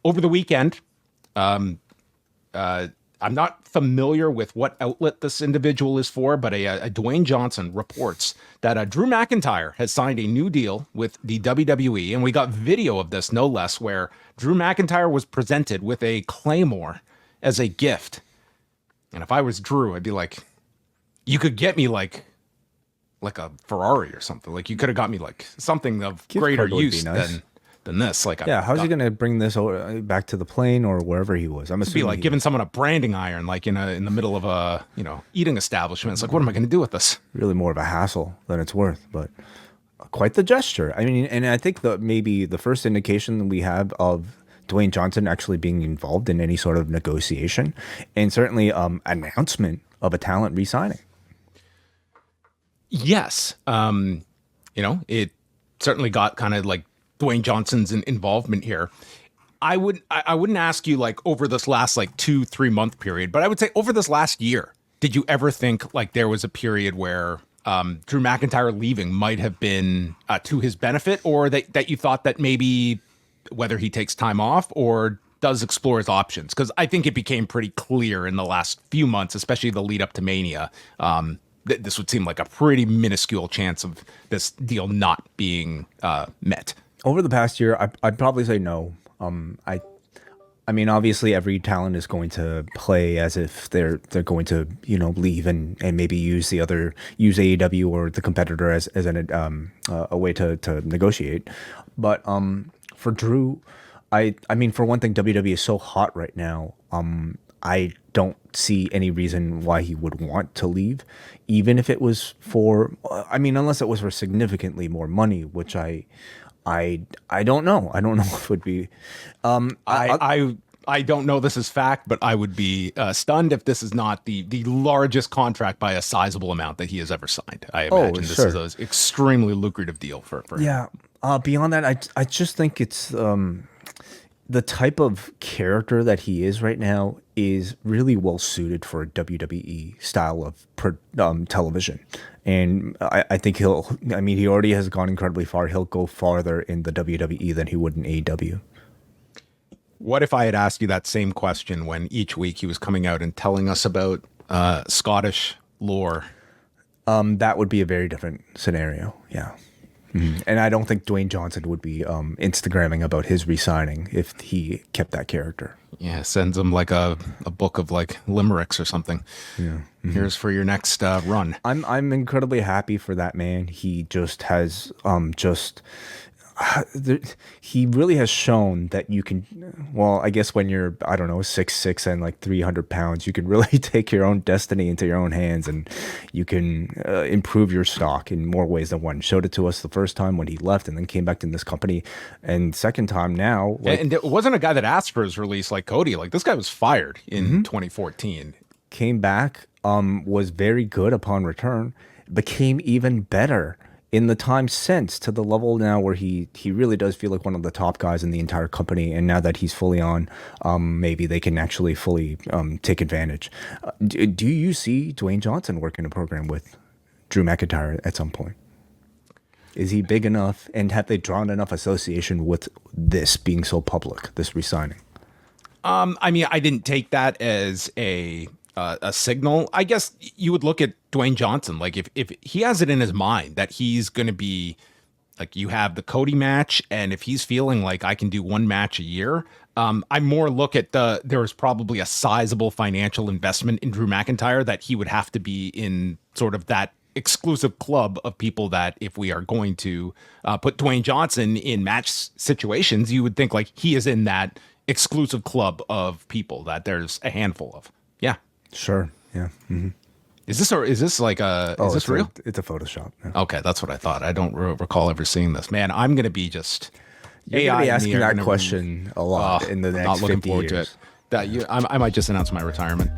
over the weekend, I'm not familiar with what outlet this individual is for, but a Dwayne Johnson reports that Drew McIntyre has signed a new deal with the WWE, and we got video of this, no less, where Drew McIntyre was presented with a Claymore as a gift. And if I was Drew, I'd be like, you could get me like a Ferrari or something. Like, you could have got me like something of greater use than this. Like, yeah, how's he going to bring this back to the plane or wherever he was? I'm assuming be like giving someone a branding iron, like in the middle of a eating establishment. It's like, what am I going to do with this? Really more of a hassle than it's worth, but quite the gesture. I mean, and I think maybe the first indication we have of Dwayne Johnson actually being involved in any sort of negotiation, and certainly announcement of a talent re-signing. Yes, it certainly got kind of like Dwayne Johnson's involvement here. I wouldn't ask you like over this last like 2-3 month period, but I would say over this last year, did you ever think like there was a period where Drew McIntyre leaving might have been to his benefit, or that you thought that maybe whether he takes time off or does explore his options? Because I think it became pretty clear in the last few months, especially the lead up to Mania, that this would seem like a pretty minuscule chance of this deal not being met. Over the past year, I'd probably say no. I mean, obviously, every talent is going to play as if they're going to leave and maybe use AEW or the competitor as a way to negotiate. But for Drew, I mean, for one thing, WWE is so hot right now. I don't see any reason why he would want to leave, even if it was unless it was for significantly more money, which I don't know. I don't know if it would be. I don't know this is fact, but I would be stunned if this is not the largest contract by a sizable amount that he has ever signed. I imagine this is an extremely lucrative deal for him. Yeah. Beyond that, I just think it's the type of character that he is right now is really well suited for a WWE style of television. And I think he already has gone incredibly far. He'll go farther in the WWE than he would in AEW. What if I had asked you that same question when each week he was coming out and telling us about Scottish lore? That would be a very different scenario. Yeah. Mm-hmm. And I don't think Dwayne Johnson would be Instagramming about his re-signing if he kept that character. Yeah, sends him like a book of like limericks or something. Yeah. Mm-hmm. Here's for your next run. I'm incredibly happy for that man. He just has he really has shown that you can, well, I guess when you're, I don't know, 6'6" and like 300 pounds, you can really take your own destiny into your own hands, and you can improve your stock in more ways than one. Showed it to us the first time when he left and then came back to this company, and second time now. And it wasn't a guy that asked for his release like Cody. Like, this guy was fired in 2014. Came back, was very good upon return, became even better in the time since, to the level now where he really does feel like one of the top guys in the entire company. And now that he's fully on, maybe they can actually fully take advantage. Do you see Dwayne Johnson working a program with Drew McIntyre at some point? Is he big enough, and have they drawn enough association with this being so public, this re-signing? I mean, I didn't take that as a signal. I guess you would look at Dwayne Johnson, like if he has it in his mind that he's going to be like, you have the Cody match, and if he's feeling like I can do one match a year, I more look at there was probably a sizable financial investment in Drew McIntyre that he would have to be in sort of that exclusive club of people that if we are going to put Dwayne Johnson in match situations, you would think like he is in that exclusive club of people that there's a handful of. Yeah. Sure. Yeah. Mm-hmm. Is this like is this real? It's a Photoshop. Yeah. Okay, that's what I thought. I don't recall ever seeing this. Man, I'm going to be just You're going to be asking that question a lot in the next 50 years. Not looking forward to it. I might just announce my retirement.